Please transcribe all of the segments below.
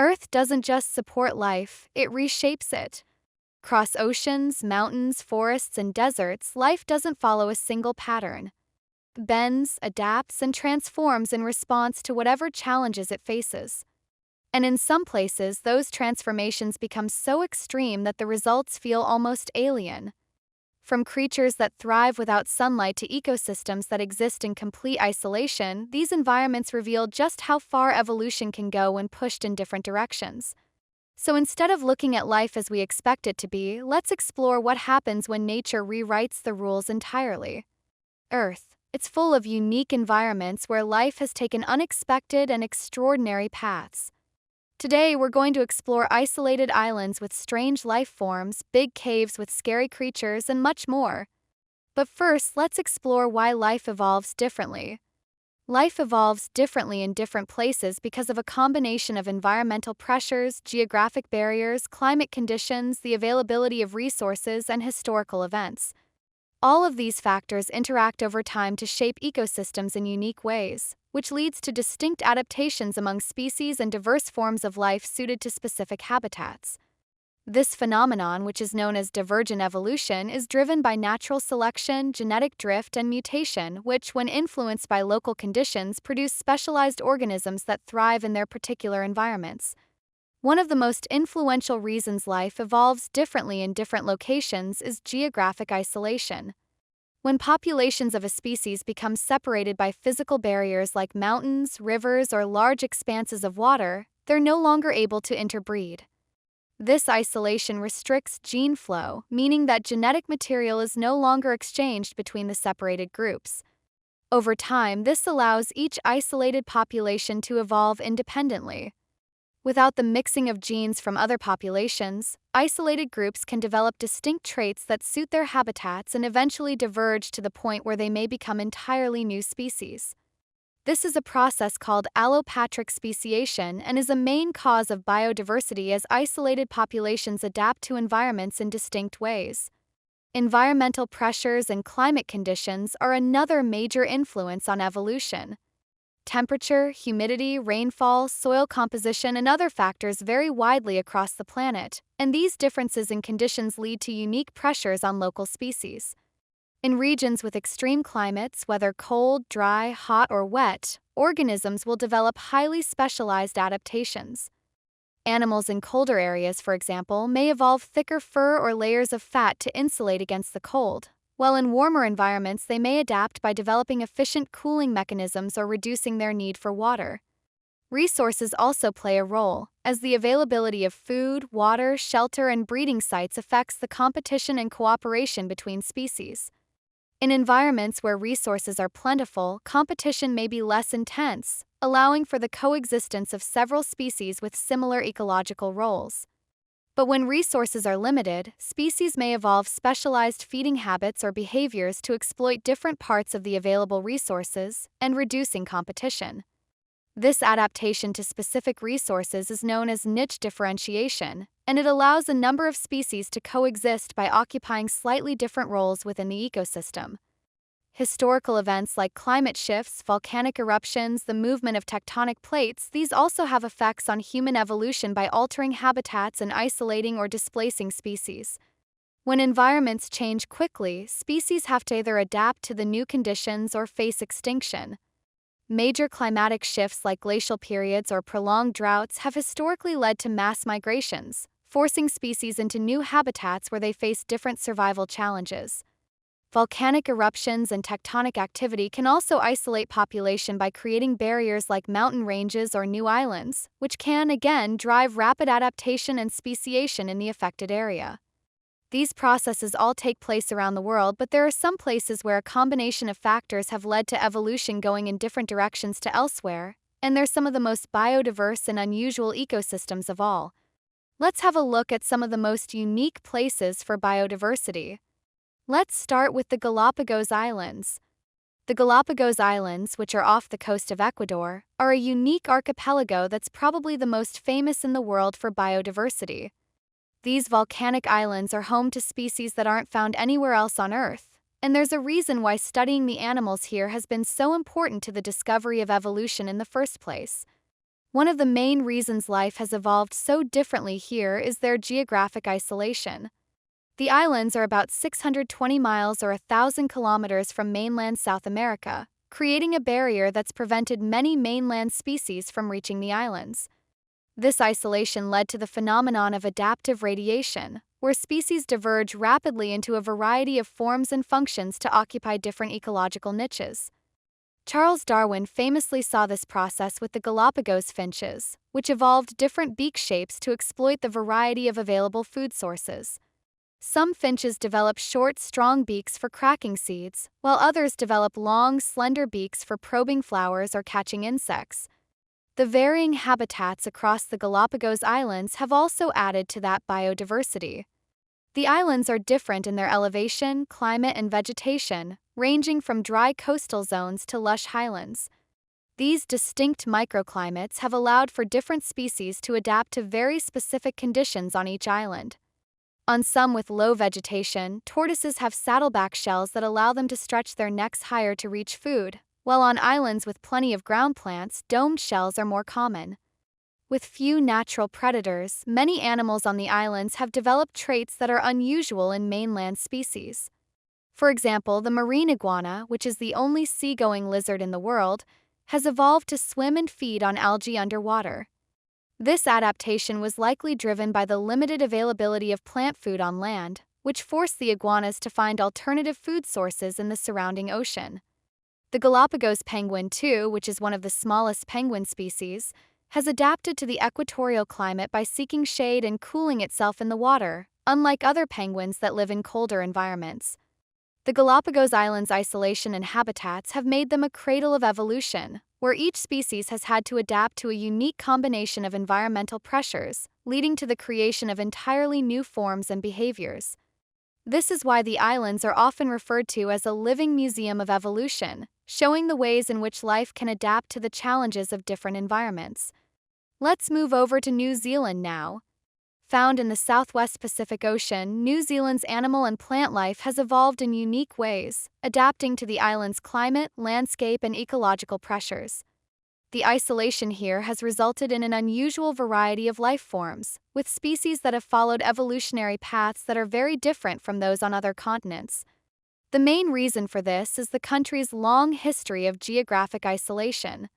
Earth doesn't just support life, it reshapes it. Across oceans, mountains, forests, and deserts, life doesn't follow a single pattern. It bends, adapts, and transforms in response to whatever challenges it faces. And in some places, those transformations become so extreme that the results feel almost alien. From creatures that thrive without sunlight to ecosystems that exist in complete isolation, these environments reveal just how far evolution can go when pushed in different directions. So instead of looking at life as we expect it to be, let's explore what happens when nature rewrites the rules entirely. Earth. It's full of unique environments where life has taken unexpected and extraordinary paths. Today, we're going to explore isolated islands with strange life forms, big caves with scary creatures, and much more. But first, let's explore why life evolves differently. Life evolves differently in different places because of a combination of environmental pressures, geographic barriers, climate conditions, the availability of resources, and historical events. All of these factors interact over time to shape ecosystems in unique ways, which leads to distinct adaptations among species and diverse forms of life suited to specific habitats. This phenomenon, which is known as divergent evolution, is driven by natural selection, genetic drift, and mutation, which, when influenced by local conditions, produce specialized organisms that thrive in their particular environments. One of the most influential reasons life evolves differently in different locations is geographic isolation. When populations of a species become separated by physical barriers like mountains, rivers, or large expanses of water, they're no longer able to interbreed. This isolation restricts gene flow, meaning that genetic material is no longer exchanged between the separated groups. Over time, this allows each isolated population to evolve independently. Without the mixing of genes from other populations, isolated groups can develop distinct traits that suit their habitats and eventually diverge to the point where they may become entirely new species. This is a process called allopatric speciation and is a main cause of biodiversity as isolated populations adapt to environments in distinct ways. Environmental pressures and climate conditions are another major influence on evolution. Temperature, humidity, rainfall, soil composition, and other factors vary widely across the planet, and these differences in conditions lead to unique pressures on local species. In regions with extreme climates, whether cold, dry, hot, or wet, organisms will develop highly specialized adaptations. Animals in colder areas, for example, may evolve thicker fur or layers of fat to insulate against the cold, while in warmer environments they may adapt by developing efficient cooling mechanisms or reducing their need for water. Resources also play a role, as the availability of food, water, shelter, and breeding sites affects the competition and cooperation between species. In environments where resources are plentiful, competition may be less intense, allowing for the coexistence of several species with similar ecological roles. But when resources are limited, species may evolve specialized feeding habits or behaviors to exploit different parts of the available resources, and reducing competition. This adaptation to specific resources is known as niche differentiation, and it allows a number of species to coexist by occupying slightly different roles within the ecosystem. Historical events like climate shifts, volcanic eruptions, the movement of tectonic plates, these also have effects on human evolution by altering habitats and isolating or displacing species. When environments change quickly, species have to either adapt to the new conditions or face extinction. Major climatic shifts like glacial periods or prolonged droughts have historically led to mass migrations, forcing species into new habitats where they face different survival challenges. Volcanic eruptions and tectonic activity can also isolate population by creating barriers like mountain ranges or new islands, which can, again, drive rapid adaptation and speciation in the affected area. These processes all take place around the world, but there are some places where a combination of factors have led to evolution going in different directions to elsewhere, and they're some of the most biodiverse and unusual ecosystems of all. Let's have a look at some of the most unique places for biodiversity. Let's start with the Galapagos Islands. The Galapagos Islands, which are off the coast of Ecuador, are a unique archipelago that's probably the most famous in the world for biodiversity. These volcanic islands are home to species that aren't found anywhere else on Earth, and there's a reason why studying the animals here has been so important to the discovery of evolution in the first place. One of the main reasons life has evolved so differently here is their geographic isolation. The islands are about 620 miles or 1,000 kilometers from mainland South America, creating a barrier that's prevented many mainland species from reaching the islands. This isolation led to the phenomenon of adaptive radiation, where species diverge rapidly into a variety of forms and functions to occupy different ecological niches. Charles Darwin famously saw this process with the Galapagos finches, which evolved different beak shapes to exploit the variety of available food sources. Some finches develop short, strong beaks for cracking seeds, while others develop long, slender beaks for probing flowers or catching insects. The varying habitats across the Galapagos Islands have also added to that biodiversity. The islands are different in their elevation, climate, and vegetation, ranging from dry coastal zones to lush highlands. These distinct microclimates have allowed for different species to adapt to very specific conditions on each island. On some with low vegetation, tortoises have saddleback shells that allow them to stretch their necks higher to reach food, while on islands with plenty of ground plants, domed shells are more common. With few natural predators, many animals on the islands have developed traits that are unusual in mainland species. For example, the marine iguana, which is the only seagoing lizard in the world, has evolved to swim and feed on algae underwater. This adaptation was likely driven by the limited availability of plant food on land, which forced the iguanas to find alternative food sources in the surrounding ocean. The Galapagos penguin, too, which is one of the smallest penguin species, has adapted to the equatorial climate by seeking shade and cooling itself in the water, unlike other penguins that live in colder environments. The Galapagos Islands' isolation and habitats have made them a cradle of evolution, where each species has had to adapt to a unique combination of environmental pressures, leading to the creation of entirely new forms and behaviors. This is why the islands are often referred to as a living museum of evolution, showing the ways in which life can adapt to the challenges of different environments. Let's move over to New Zealand now. Found in the southwest Pacific Ocean, New Zealand's animal and plant life has evolved in unique ways, adapting to the island's climate, landscape, and ecological pressures. The isolation here has resulted in an unusual variety of life forms, with species that have followed evolutionary paths that are very different from those on other continents. The main reason for this is the country's long history of geographic isolation.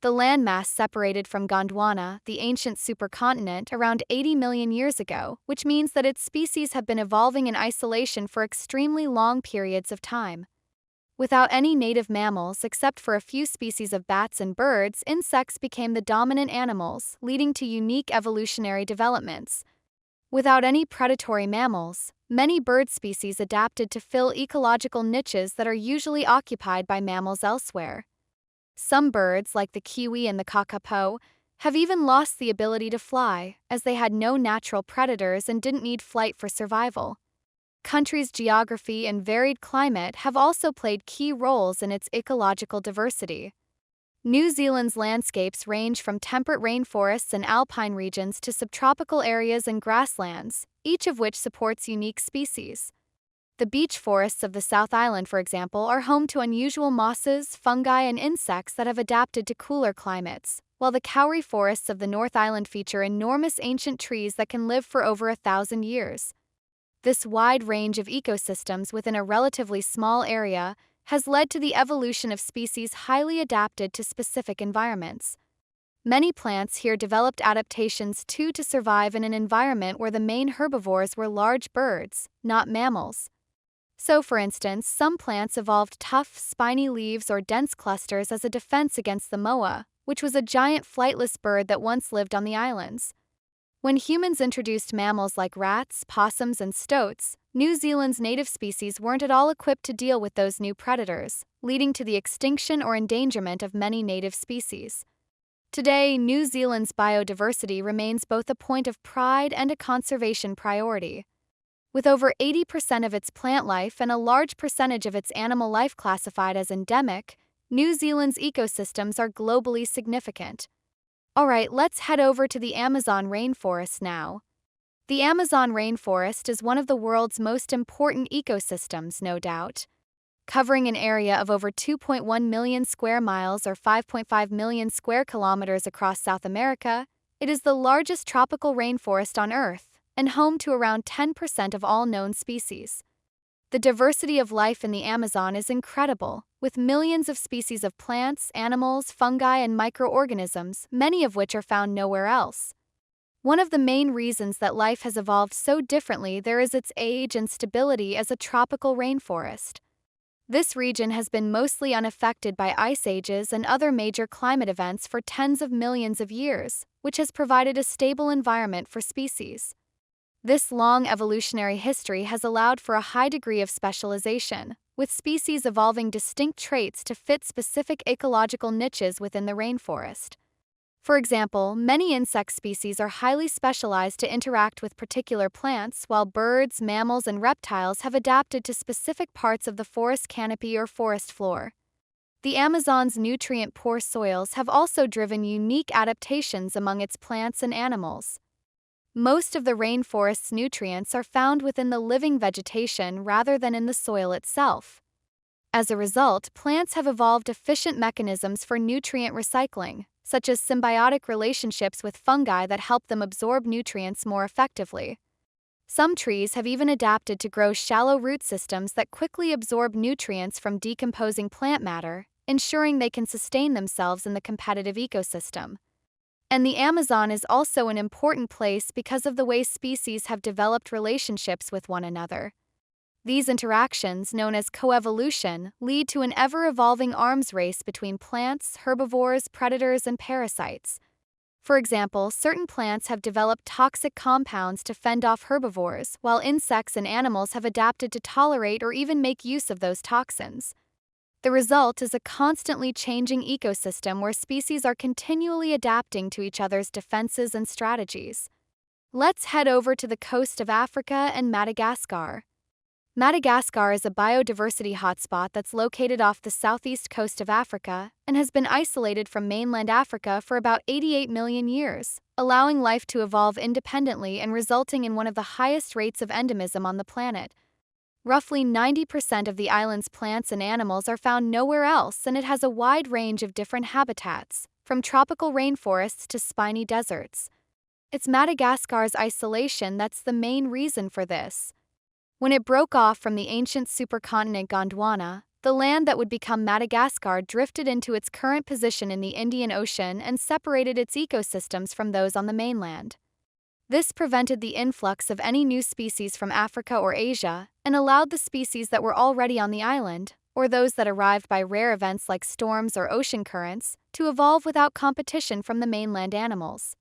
The landmass separated from Gondwana, the ancient supercontinent, around 80 million years ago, which means that its species have been evolving in isolation for extremely long periods of time. Without any native mammals, except for a few species of bats and birds, insects became the dominant animals, leading to unique evolutionary developments. Without any predatory mammals, many bird species adapted to fill ecological niches that are usually occupied by mammals elsewhere. Some birds, like the kiwi and the kakapo, have even lost the ability to fly, as they had no natural predators and didn't need flight for survival. Country's geography and varied climate have also played key roles in its ecological diversity. New Zealand's landscapes range from temperate rainforests and alpine regions to subtropical areas and grasslands, each of which supports unique species. The beech forests of the South Island, for example, are home to unusual mosses, fungi, and insects that have adapted to cooler climates, while the kauri forests of the North Island feature enormous ancient trees that can live for over 1,000 years. This wide range of ecosystems within a relatively small area has led to the evolution of species highly adapted to specific environments. Many plants here developed adaptations to survive in an environment where the main herbivores were large birds, not mammals. So, for instance, some plants evolved tough, spiny leaves or dense clusters as a defense against the moa, which was a giant flightless bird that once lived on the islands. When humans introduced mammals like rats, possums, and stoats, New Zealand's native species weren't at all equipped to deal with those new predators, leading to the extinction or endangerment of many native species. Today, New Zealand's biodiversity remains both a point of pride and a conservation priority. With over 80% of its plant life and a large percentage of its animal life classified as endemic, New Zealand's ecosystems are globally significant. Alright, let's head over to the Amazon rainforest now. The Amazon rainforest is one of the world's most important ecosystems, no doubt. Covering an area of over 2.1 million square miles or 5.5 million square kilometers across South America, it is the largest tropical rainforest on Earth and home to around 10% of all known species. The diversity of life in the Amazon is incredible, with millions of species of plants, animals, fungi, and microorganisms, many of which are found nowhere else. One of the main reasons that life has evolved so differently there is its age and stability as a tropical rainforest. This region has been mostly unaffected by ice ages and other major climate events for tens of millions of years, which has provided a stable environment for species. This long evolutionary history has allowed for a high degree of specialization, with species evolving distinct traits to fit specific ecological niches within the rainforest. For example, many insect species are highly specialized to interact with particular plants, while birds, mammals, and reptiles have adapted to specific parts of the forest canopy or forest floor. The Amazon's nutrient-poor soils have also driven unique adaptations among its plants and animals. Most of the rainforest's nutrients are found within the living vegetation rather than in the soil itself. As a result, plants have evolved efficient mechanisms for nutrient recycling, such as symbiotic relationships with fungi that help them absorb nutrients more effectively. Some trees have even adapted to grow shallow root systems that quickly absorb nutrients from decomposing plant matter, ensuring they can sustain themselves in the competitive ecosystem. And the Amazon is also an important place because of the way species have developed relationships with one another. These interactions, known as coevolution, lead to an ever-evolving arms race between plants, herbivores, predators, and parasites. For example, certain plants have developed toxic compounds to fend off herbivores, while insects and animals have adapted to tolerate or even make use of those toxins. The result is a constantly changing ecosystem where species are continually adapting to each other's defenses and strategies. Let's head over to the coast of Africa and Madagascar. Madagascar is a biodiversity hotspot that's located off the southeast coast of Africa and has been isolated from mainland Africa for about 88 million years, allowing life to evolve independently and resulting in one of the highest rates of endemism on the planet. Roughly 90% of the island's plants and animals are found nowhere else, and it has a wide range of different habitats, from tropical rainforests to spiny deserts. It's Madagascar's isolation that's the main reason for this. When it broke off from the ancient supercontinent Gondwana, the land that would become Madagascar drifted into its current position in the Indian Ocean and separated its ecosystems from those on the mainland. This prevented the influx of any new species from Africa or Asia and allowed the species that were already on the island, or those that arrived by rare events like storms or ocean currents, to evolve without competition from the mainland animals.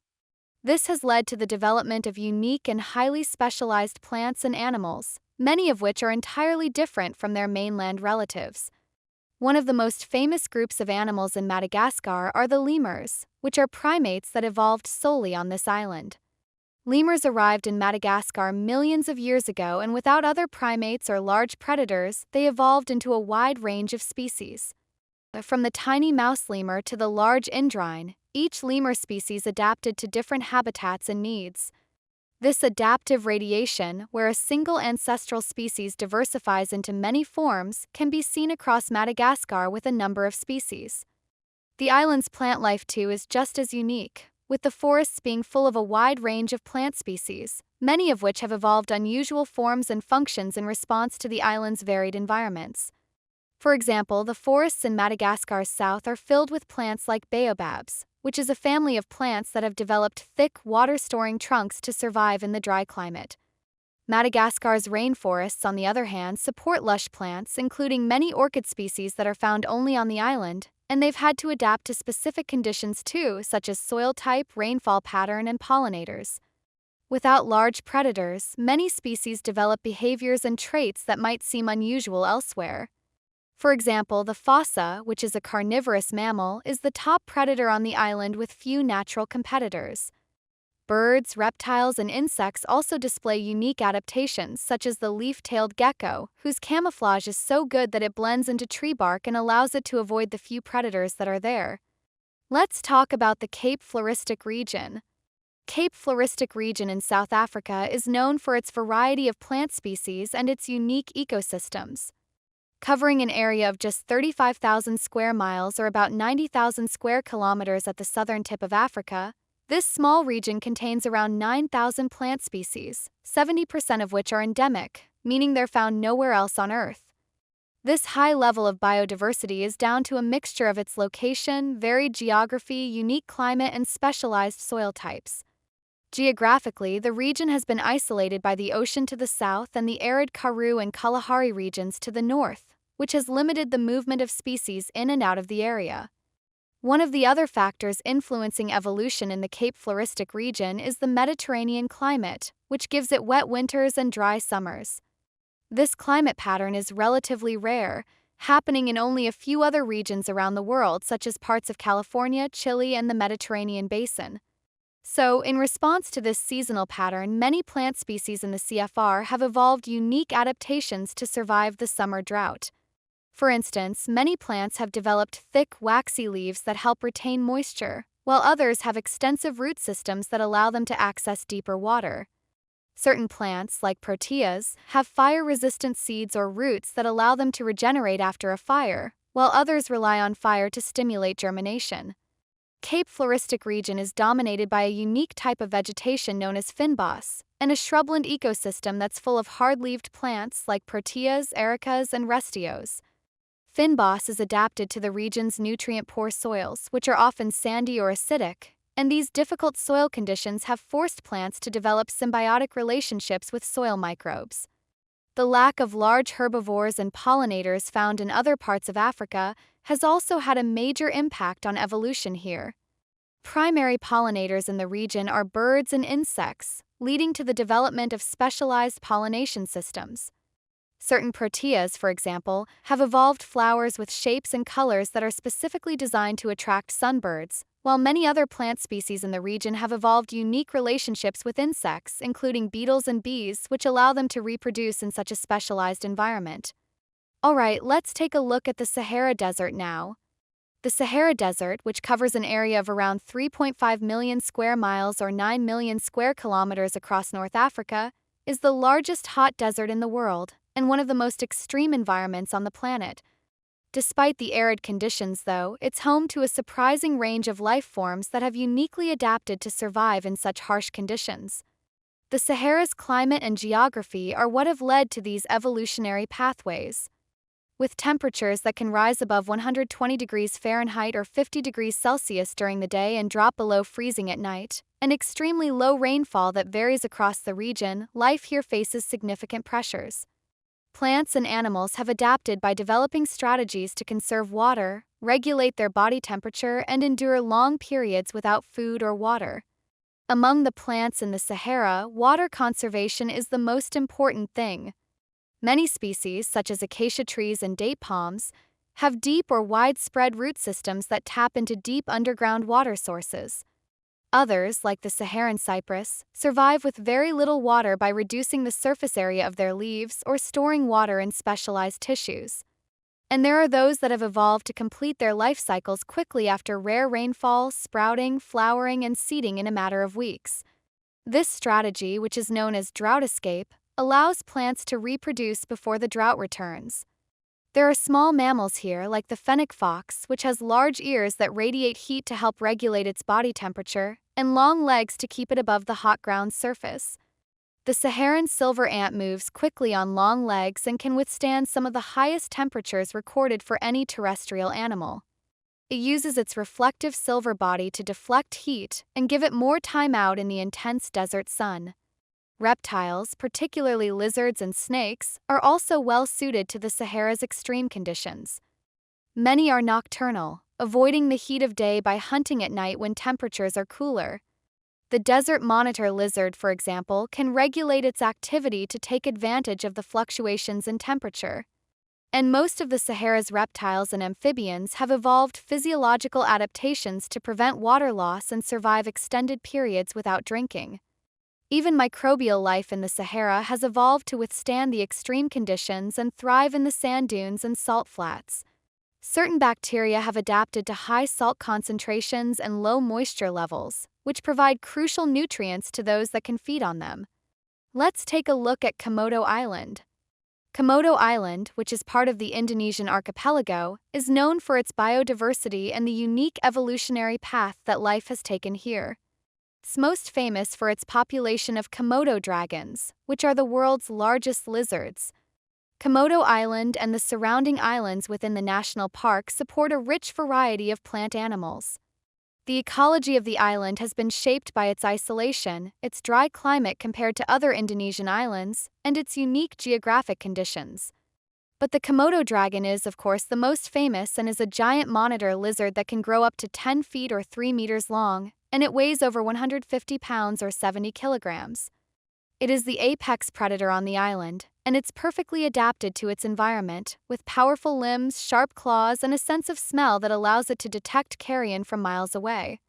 This has led to the development of unique and highly specialized plants and animals, many of which are entirely different from their mainland relatives. One of the most famous groups of animals in Madagascar are the lemurs, which are primates that evolved solely on this island. Lemurs arrived in Madagascar millions of years ago, and without other primates or large predators, they evolved into a wide range of species. From the tiny mouse lemur to the large indrine, each lemur species adapted to different habitats and needs. This adaptive radiation, where a single ancestral species diversifies into many forms, can be seen across Madagascar with a number of species. The island's plant life, too, is just as unique, with the forests being full of a wide range of plant species, many of which have evolved unusual forms and functions in response to the island's varied environments. For example, the forests in Madagascar's south are filled with plants like baobabs, which is a family of plants that have developed thick, water-storing trunks to survive in the dry climate. Madagascar's rainforests, on the other hand, support lush plants, including many orchid species that are found only on the island, and they've had to adapt to specific conditions too, such as soil type, rainfall pattern, and pollinators. Without large predators, many species develop behaviors and traits that might seem unusual elsewhere. For example, the fossa, which is a carnivorous mammal, is the top predator on the island with few natural competitors. Birds, reptiles, and insects also display unique adaptations, such as the leaf-tailed gecko, whose camouflage is so good that it blends into tree bark and allows it to avoid the few predators that are there. Let's talk about the Cape Floristic region. Cape Floristic region in South Africa is known for its variety of plant species and its unique ecosystems. Covering an area of just 35,000 square miles or about 90,000 square kilometers at the southern tip of Africa, this small region contains around 9,000 plant species, 70% of which are endemic, meaning they're found nowhere else on Earth. This high level of biodiversity is down to a mixture of its location, varied geography, unique climate, and specialized soil types. Geographically, the region has been isolated by the ocean to the south and the arid Karoo and Kalahari regions to the north, which has limited the movement of species in and out of the area. One of the other factors influencing evolution in the Cape Floristic region is the Mediterranean climate, which gives it wet winters and dry summers. This climate pattern is relatively rare, happening in only a few other regions around the world, such as parts of California, Chile, and the Mediterranean basin. So, in response to this seasonal pattern, many plant species in the CFR have evolved unique adaptations to survive the summer drought. For instance, many plants have developed thick, waxy leaves that help retain moisture, while others have extensive root systems that allow them to access deeper water. Certain plants, like proteas, have fire-resistant seeds or roots that allow them to regenerate after a fire, while others rely on fire to stimulate germination. Cape Floristic region is dominated by a unique type of vegetation known as fynbos, and a shrubland ecosystem that's full of hard-leaved plants like proteas, ericas, and restios. Fynbos is adapted to the region's nutrient-poor soils, which are often sandy or acidic, and these difficult soil conditions have forced plants to develop symbiotic relationships with soil microbes. The lack of large herbivores and pollinators found in other parts of Africa has also had a major impact on evolution here. Primary pollinators in the region are birds and insects, leading to the development of specialized pollination systems. Certain proteas, for example, have evolved flowers with shapes and colors that are specifically designed to attract sunbirds, while many other plant species in the region have evolved unique relationships with insects, including beetles and bees, which allow them to reproduce in such a specialized environment. Alright, let's take a look at the Sahara Desert now. The Sahara Desert, which covers an area of around 3.5 million square miles or 9 million square kilometers across North Africa, is the largest hot desert in the world, and one of the most extreme environments on the planet. Despite the arid conditions, though, it's home to a surprising range of life forms that have uniquely adapted to survive in such harsh conditions. The Sahara's climate and geography are what have led to these evolutionary pathways. With temperatures that can rise above 120 degrees Fahrenheit or 50 degrees Celsius during the day and drop below freezing at night, and extremely low rainfall that varies across the region, life here faces significant pressures. Plants and animals have adapted by developing strategies to conserve water, regulate their body temperature, and endure long periods without food or water. Among the plants in the Sahara, water conservation is the most important thing. Many species, such as acacia trees and date palms, have deep or widespread root systems that tap into deep underground water sources. Others, like the Saharan cypress, survive with very little water by reducing the surface area of their leaves or storing water in specialized tissues. And there are those that have evolved to complete their life cycles quickly after rare rainfall, sprouting, flowering, and seeding in a matter of weeks. This strategy, which is known as drought escape, allows plants to reproduce before the drought returns. There are small mammals here, like the fennec fox, which has large ears that radiate heat to help regulate its body temperature, and long legs to keep it above the hot ground's surface. The Saharan silver ant moves quickly on long legs and can withstand some of the highest temperatures recorded for any terrestrial animal. It uses its reflective silver body to deflect heat and give it more time out in the intense desert sun. Reptiles, particularly lizards and snakes, are also well suited to the Sahara's extreme conditions. Many are nocturnal, avoiding the heat of day by hunting at night when temperatures are cooler. The desert monitor lizard, for example, can regulate its activity to take advantage of the fluctuations in temperature. And most of the Sahara's reptiles and amphibians have evolved physiological adaptations to prevent water loss and survive extended periods without drinking. Even microbial life in the Sahara has evolved to withstand the extreme conditions and thrive in the sand dunes and salt flats. Certain bacteria have adapted to high salt concentrations and low moisture levels, which provide crucial nutrients to those that can feed on them. Let's take a look at Komodo Island. Komodo Island, which is part of the Indonesian archipelago, is known for its biodiversity and the unique evolutionary path that life has taken here. It's most famous for its population of Komodo dragons, which are the world's largest lizards. Komodo Island and the surrounding islands within the national park support a rich variety of plant animals. The ecology of the island has been shaped by its isolation, its dry climate compared to other Indonesian islands, and its unique geographic conditions. But the Komodo dragon is, of course, the most famous and is a giant monitor lizard that can grow up to 10 feet or 3 meters long, and it weighs over 150 pounds or 70 kilograms. It is the apex predator on the island, and it's perfectly adapted to its environment, with powerful limbs, sharp claws, and a sense of smell that allows it to detect carrion from miles away.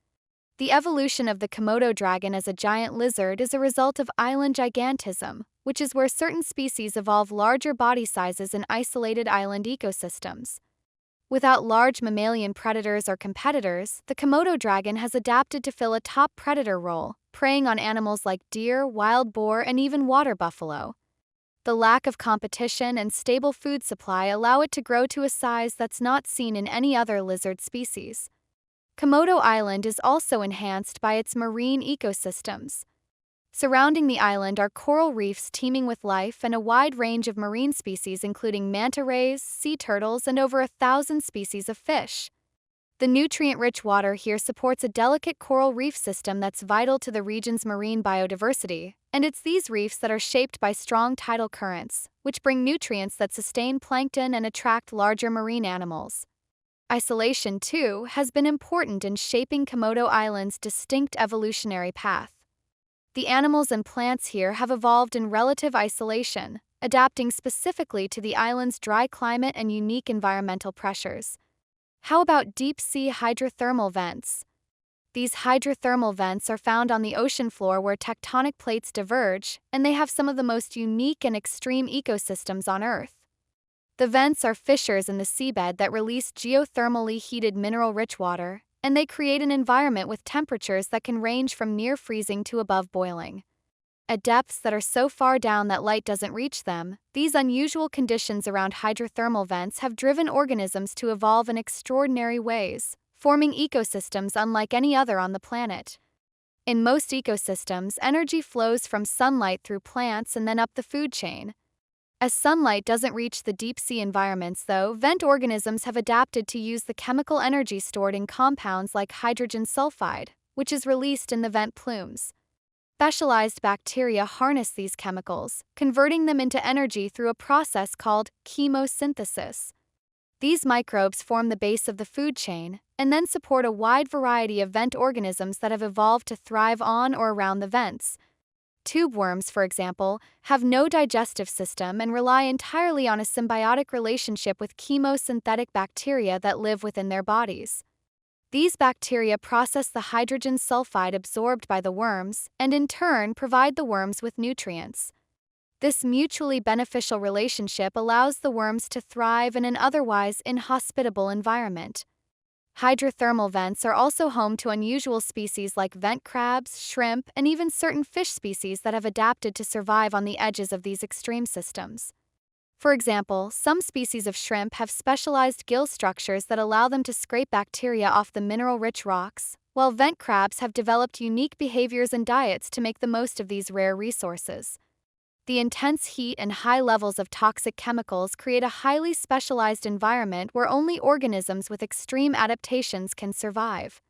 The evolution of the Komodo dragon as a giant lizard is a result of island gigantism, which is where certain species evolve larger body sizes in isolated island ecosystems. Without large mammalian predators or competitors, the Komodo dragon has adapted to fill a top predator role, preying on animals like deer, wild boar, and even water buffalo. The lack of competition and stable food supply allow it to grow to a size that's not seen in any other lizard species. Komodo Island is also enhanced by its marine ecosystems. Surrounding the island are coral reefs teeming with life and a wide range of marine species including manta rays, sea turtles, and over 1,000 species of fish. The nutrient-rich water here supports a delicate coral reef system that's vital to the region's marine biodiversity, and it's these reefs that are shaped by strong tidal currents, which bring nutrients that sustain plankton and attract larger marine animals. Isolation, too, has been important in shaping Komodo Island's distinct evolutionary path. The animals and plants here have evolved in relative isolation, adapting specifically to the island's dry climate and unique environmental pressures. How about deep-sea hydrothermal vents? These hydrothermal vents are found on the ocean floor where tectonic plates diverge, and they have some of the most unique and extreme ecosystems on Earth. The vents are fissures in the seabed that release geothermally heated mineral-rich water, and they create an environment with temperatures that can range from near freezing to above boiling. At depths that are so far down that light doesn't reach them, these unusual conditions around hydrothermal vents have driven organisms to evolve in extraordinary ways, forming ecosystems unlike any other on the planet. In most ecosystems, energy flows from sunlight through plants and then up the food chain. As sunlight doesn't reach the deep-sea environments, though, vent organisms have adapted to use the chemical energy stored in compounds like hydrogen sulfide, which is released in the vent plumes. Specialized bacteria harness these chemicals, converting them into energy through a process called chemosynthesis. These microbes form the base of the food chain and then support a wide variety of vent organisms that have evolved to thrive on or around the vents. Tube worms, for example, have no digestive system and rely entirely on a symbiotic relationship with chemosynthetic bacteria that live within their bodies. These bacteria process the hydrogen sulfide absorbed by the worms and in turn provide the worms with nutrients. This mutually beneficial relationship allows the worms to thrive in an otherwise inhospitable environment. Hydrothermal vents are also home to unusual species like vent crabs, shrimp, and even certain fish species that have adapted to survive on the edges of these extreme systems. For example, some species of shrimp have specialized gill structures that allow them to scrape bacteria off the mineral-rich rocks, while vent crabs have developed unique behaviors and diets to make the most of these rare resources. The intense heat and high levels of toxic chemicals create a highly specialized environment where only organisms with extreme adaptations can survive.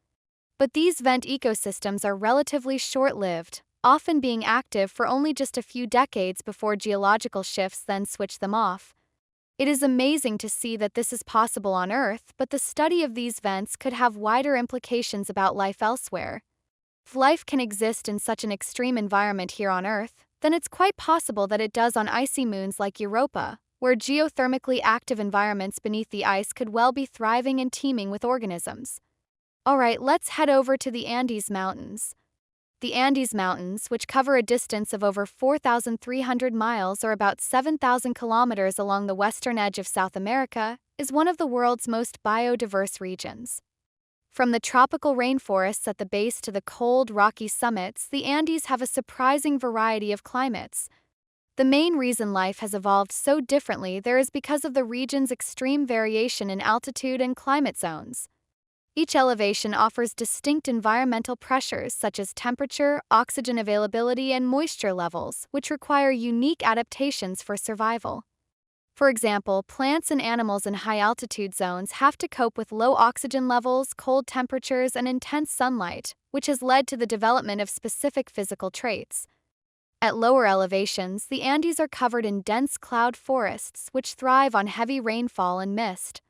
But these vent ecosystems are relatively short-lived, often being active for only just a few decades before geological shifts then switch them off. It is amazing to see that this is possible on Earth, but the study of these vents could have wider implications about life elsewhere. If life can exist in such an extreme environment here on Earth, then it's quite possible that it does on icy moons like Europa, where geothermically active environments beneath the ice could well be thriving and teeming with organisms. Alright, let's head over to the Andes Mountains. The Andes Mountains, which cover a distance of over 4,300 miles or about 7,000 kilometers along the western edge of South America, is one of the world's most biodiverse regions. From the tropical rainforests at the base to the cold, rocky summits, the Andes have a surprising variety of climates. The main reason life has evolved so differently there is because of the region's extreme variation in altitude and climate zones. Each elevation offers distinct environmental pressures such as temperature, oxygen availability, and moisture levels, which require unique adaptations for survival. For example, plants and animals in high-altitude zones have to cope with low oxygen levels, cold temperatures, and intense sunlight, which has led to the development of specific physical traits. At lower elevations, the Andes are covered in dense cloud forests, which thrive on heavy rainfall and mist.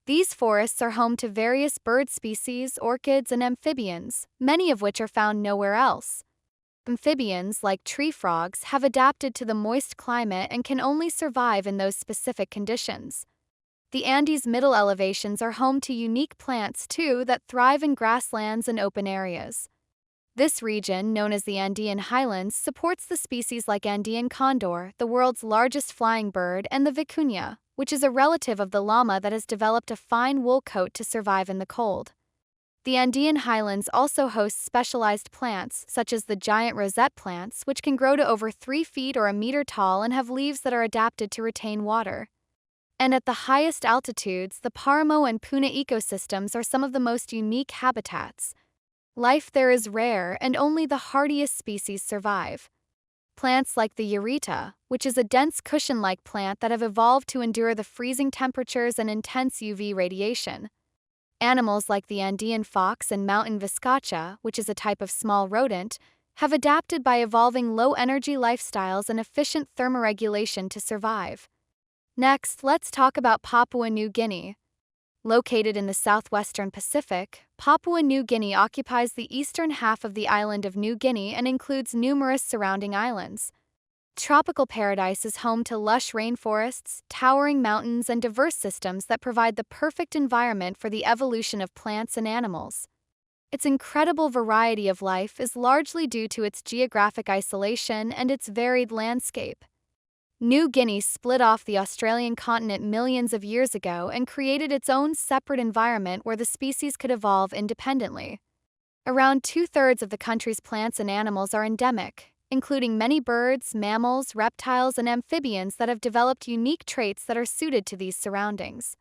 These forests are home to various bird species, orchids, and amphibians, many of which are found nowhere else. Amphibians, like tree frogs, have adapted to the moist climate and can only survive in those specific conditions. The Andes' middle elevations are home to unique plants, too, that thrive in grasslands and open areas. This region, known as the Andean highlands, supports the species like Andean condor, the world's largest flying bird, and the vicuña, which is a relative of the llama that has developed a fine wool coat to survive in the cold. The Andean highlands also host specialized plants, such as the giant rosette plants, which can grow to over 3 feet or a meter tall and have leaves that are adapted to retain water. And at the highest altitudes, the Paramo and Puna ecosystems are some of the most unique habitats. Life there is rare, and only the hardiest species survive. Plants like the Eureta, which is a dense cushion-like plant that have evolved to endure the freezing temperatures and intense UV radiation. Animals like the Andean fox and mountain viscacha, which is a type of small rodent, have adapted by evolving low-energy lifestyles and efficient thermoregulation to survive. Next, let's talk about Papua New Guinea. Located in the southwestern Pacific, Papua New Guinea occupies the eastern half of the island of New Guinea and includes numerous surrounding islands. Tropical Paradise is home to lush rainforests, towering mountains, and diverse systems that provide the perfect environment for the evolution of plants and animals. Its incredible variety of life is largely due to its geographic isolation and its varied landscape. New Guinea split off the Australian continent millions of years ago and created its own separate environment where the species could evolve independently. Around 2/3 of the country's plants and animals are endemic, including many birds, mammals, reptiles, and amphibians that have developed unique traits that are suited to these surroundings.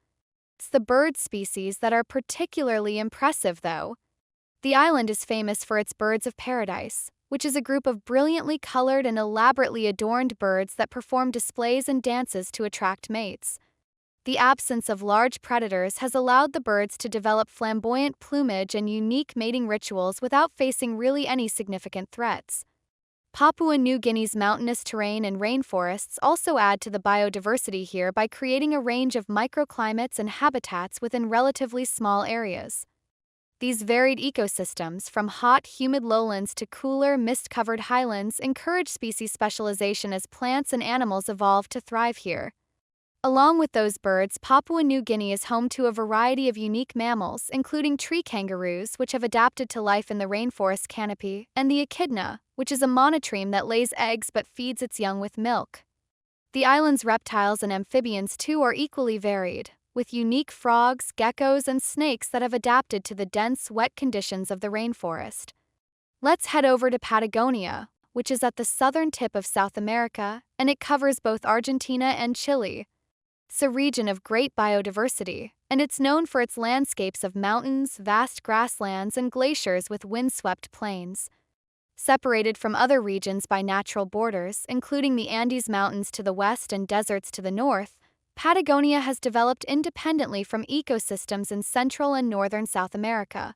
It's the bird species that are particularly impressive, though. The island is famous for its birds of paradise, which is a group of brilliantly colored and elaborately adorned birds that perform displays and dances to attract mates. The absence of large predators has allowed the birds to develop flamboyant plumage and unique mating rituals without facing really any significant threats. Papua New Guinea's mountainous terrain and rainforests also add to the biodiversity here by creating a range of microclimates and habitats within relatively small areas. These varied ecosystems, from hot, humid lowlands to cooler, mist-covered highlands, encourage species specialization as plants and animals evolve to thrive here. Along with those birds, Papua New Guinea is home to a variety of unique mammals, including tree kangaroos, which have adapted to life in the rainforest canopy, and the echidna, which is a monotreme that lays eggs but feeds its young with milk. The island's reptiles and amphibians, too, are equally varied, with unique frogs, geckos, and snakes that have adapted to the dense, wet conditions of the rainforest. Let's head over to Patagonia, which is at the southern tip of South America, and it covers both Argentina and Chile. It's a region of great biodiversity, and it's known for its landscapes of mountains, vast grasslands, and glaciers with windswept plains. Separated from other regions by natural borders, including the Andes Mountains to the west and deserts to the north, Patagonia has developed independently from ecosystems in Central and Northern South America.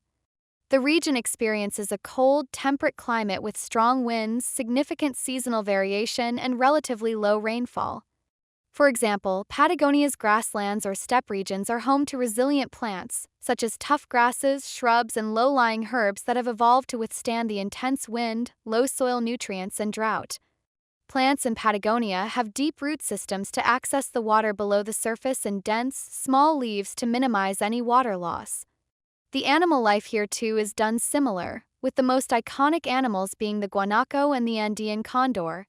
The region experiences a cold, temperate climate with strong winds, significant seasonal variation, and relatively low rainfall. For example, Patagonia's grasslands or steppe regions are home to resilient plants, such as tough grasses, shrubs, and low-lying herbs that have evolved to withstand the intense wind, low soil nutrients, and drought. Plants in Patagonia have deep root systems to access the water below the surface and dense, small leaves to minimize any water loss. The animal life here, too, is done similar, with the most iconic animals being the guanaco and the Andean condor.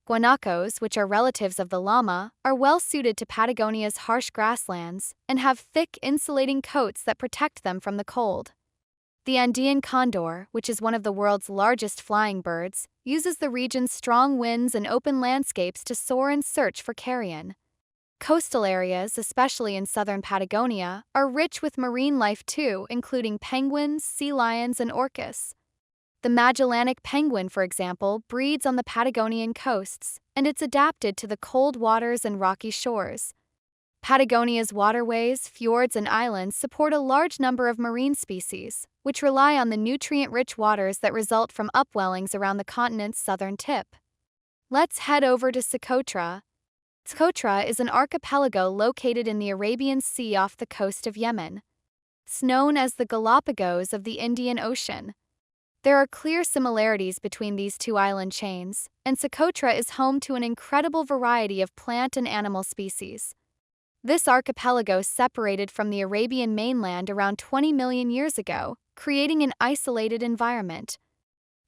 Guanacos, which are relatives of the llama, are well suited to Patagonia's harsh grasslands and have thick, insulating coats that protect them from the cold. The Andean condor, which is one of the world's largest flying birds, uses the region's strong winds and open landscapes to soar and search for carrion. Coastal areas, especially in southern Patagonia, are rich with marine life too, including penguins, sea lions, and orcas. The Magellanic penguin, for example, breeds on the Patagonian coasts, and it's adapted to the cold waters and rocky shores. Patagonia's waterways, fjords, and islands support a large number of marine species, which rely on the nutrient-rich waters that result from upwellings around the continent's southern tip. Let's head over to Socotra. Socotra is an archipelago located in the Arabian Sea off the coast of Yemen. It's known as the Galapagos of the Indian Ocean. There are clear similarities between these two island chains, and Socotra is home to an incredible variety of plant and animal species. This archipelago separated from the Arabian mainland around 20 million years ago, creating an isolated environment.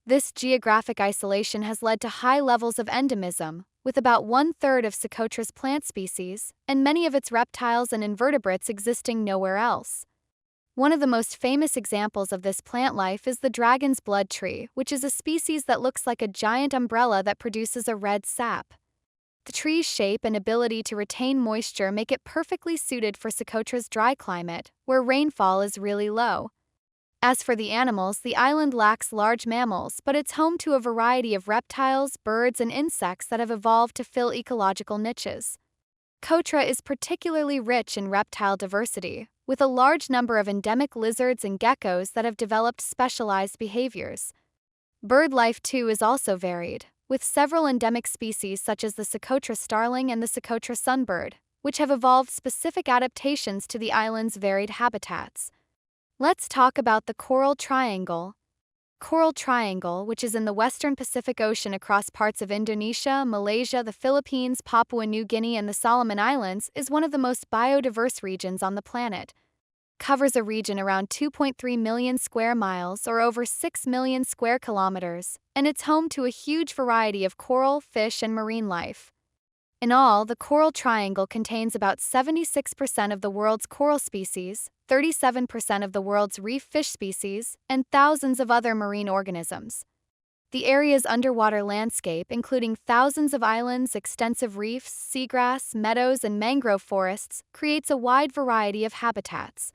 This geographic isolation has led to high levels of endemism, with about 1/3 of Socotra's plant species and many of its reptiles and invertebrates existing nowhere else. One of the most famous examples of this plant life is the dragon's blood tree, which is a species that looks like a giant umbrella that produces a red sap. The tree's shape and ability to retain moisture make it perfectly suited for Socotra's dry climate, where rainfall is really low. As for the animals, the island lacks large mammals, but it's home to a variety of reptiles, birds, and insects that have evolved to fill ecological niches. Socotra is particularly rich in reptile diversity, with a large number of endemic lizards and geckos that have developed specialized behaviors. Bird life, too, is also varied, with several endemic species such as the Socotra starling and the Socotra sunbird, which have evolved specific adaptations to the island's varied habitats. Let's talk about the Coral Triangle. Coral Triangle, which is in the western Pacific Ocean across parts of Indonesia, Malaysia, the Philippines, Papua New Guinea, and the Solomon Islands, is one of the most biodiverse regions on the planet. It covers a region around 2.3 million square miles or over 6 million square kilometers, and it's home to a huge variety of coral, fish, and marine life. In all, the Coral Triangle contains about 76% of the world's coral species, 37% of the world's reef fish species, and thousands of other marine organisms. The area's underwater landscape, including thousands of islands, extensive reefs, seagrass, meadows, and mangrove forests, creates a wide variety of habitats.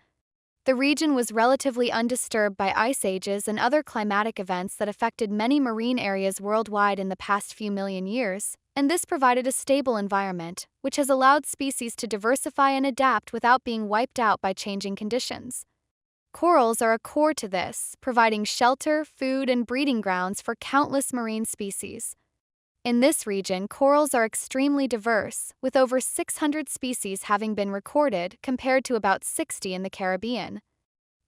The region was relatively undisturbed by ice ages and other climatic events that affected many marine areas worldwide in the past few million years, and this provided a stable environment, which has allowed species to diversify and adapt without being wiped out by changing conditions. Corals are a core to this, providing shelter, food, and breeding grounds for countless marine species. In this region, corals are extremely diverse, with over 600 species having been recorded compared to about 60 in the Caribbean.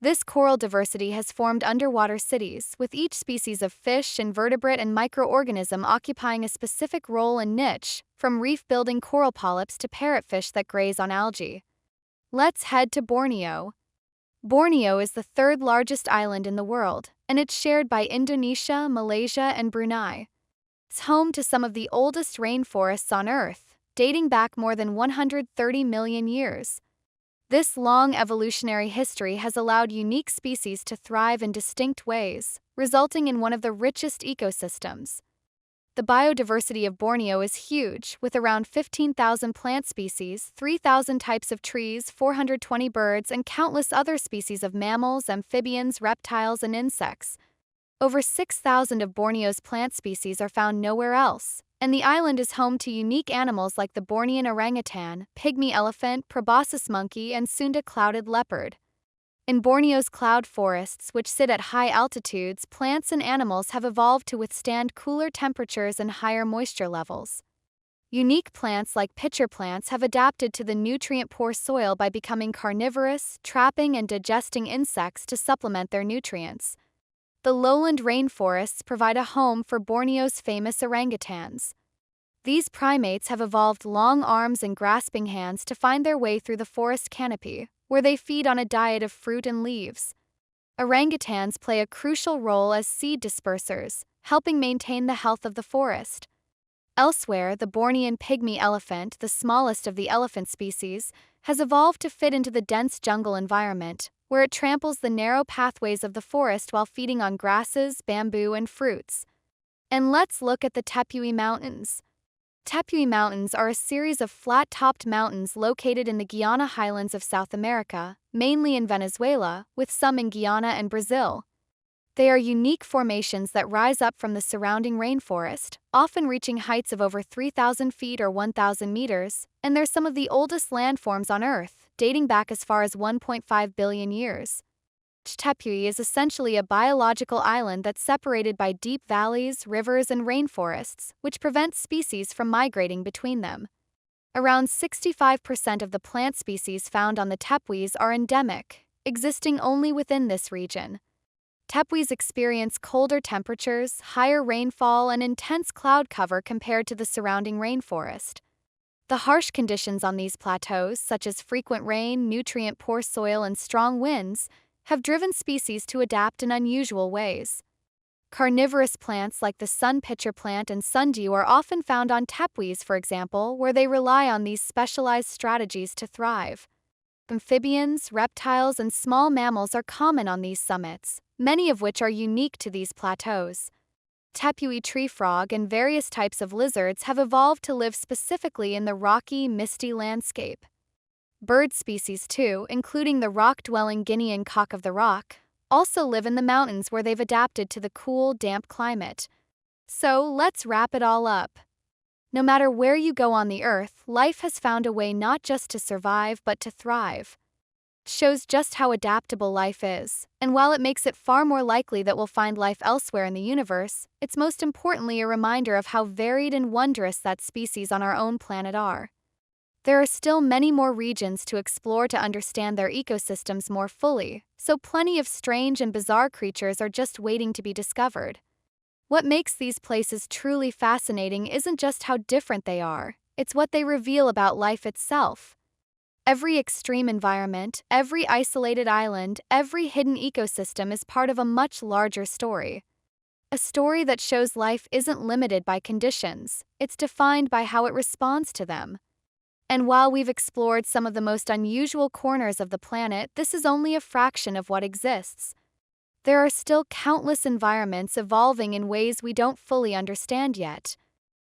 This coral diversity has formed underwater cities, with each species of fish, invertebrate, and microorganism occupying a specific role and niche, from reef-building coral polyps to parrotfish that graze on algae. Let's head to Borneo. Borneo is the third largest island in the world, and it's shared by Indonesia, Malaysia, and Brunei. It's home to some of the oldest rainforests on Earth, dating back more than 130 million years. This long evolutionary history has allowed unique species to thrive in distinct ways, resulting in one of the richest ecosystems. The biodiversity of Borneo is huge, with around 15,000 plant species, 3,000 types of trees, 420 birds, and countless other species of mammals, amphibians, reptiles, and insects. Over 6,000 of Borneo's plant species are found nowhere else, and the island is home to unique animals like the Bornean orangutan, pygmy elephant, proboscis monkey, and Sunda clouded leopard. In Borneo's cloud forests, which sit at high altitudes, plants and animals have evolved to withstand cooler temperatures and higher moisture levels. Unique plants like pitcher plants have adapted to the nutrient-poor soil by becoming carnivorous, trapping and digesting insects to supplement their nutrients. The lowland rainforests provide a home for Borneo's famous orangutans. These primates have evolved long arms and grasping hands to find their way through the forest canopy, where they feed on a diet of fruit and leaves. Orangutans play a crucial role as seed dispersers, helping maintain the health of the forest. Elsewhere, the Bornean pygmy elephant, the smallest of the elephant species, has evolved to fit into the dense jungle environment, where it tramples the narrow pathways of the forest while feeding on grasses, bamboo, and fruits. And let's look at the Tepuy Mountains. Tepuy Mountains are a series of flat-topped mountains located in the Guiana highlands of South America, mainly in Venezuela, with some in Guyana and Brazil. They are unique formations that rise up from the surrounding rainforest, often reaching heights of over 3,000 feet or 1,000 meters, and they're some of the oldest landforms on Earth, dating back as far as 1.5 billion years. Tepuy is essentially a biological island that's separated by deep valleys, rivers, and rainforests, which prevent species from migrating between them. Around 65% of the plant species found on the Tepuys are endemic, existing only within this region. Tepuys experience colder temperatures, higher rainfall, and intense cloud cover compared to the surrounding rainforest. The harsh conditions on these plateaus, such as frequent rain, nutrient-poor soil, and strong winds, have driven species to adapt in unusual ways. Carnivorous plants like the sun pitcher plant and sundew are often found on tepuys, for example, where they rely on these specialized strategies to thrive. Amphibians, reptiles, and small mammals are common on these summits, many of which are unique to these plateaus. Tepuy tree frog and various types of lizards have evolved to live specifically in the rocky, misty landscape. Bird species too, including the rock-dwelling Guinean cock of the rock, also live in the mountains where they've adapted to the cool, damp climate. So, let's wrap it all up. No matter where you go on the earth, life has found a way not just to survive but to thrive. It shows just how adaptable life is, and while it makes it far more likely that we'll find life elsewhere in the universe, it's most importantly a reminder of how varied and wondrous that species on our own planet are. There are still many more regions to explore to understand their ecosystems more fully, so plenty of strange and bizarre creatures are just waiting to be discovered. What makes these places truly fascinating isn't just how different they are, it's what they reveal about life itself. Every extreme environment, every isolated island, every hidden ecosystem is part of a much larger story. A story that shows life isn't limited by conditions, it's defined by how it responds to them. And while we've explored some of the most unusual corners of the planet, this is only a fraction of what exists. There are still countless environments evolving in ways we don't fully understand yet.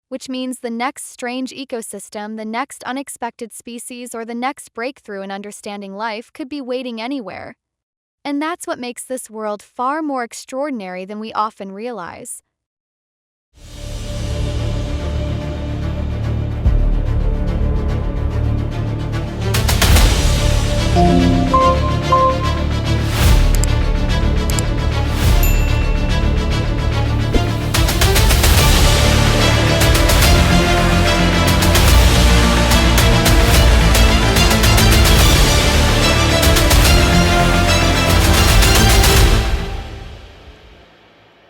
Which means the next strange ecosystem, the next unexpected species, or the next breakthrough in understanding life could be waiting anywhere. And that's what makes this world far more extraordinary than we often realize.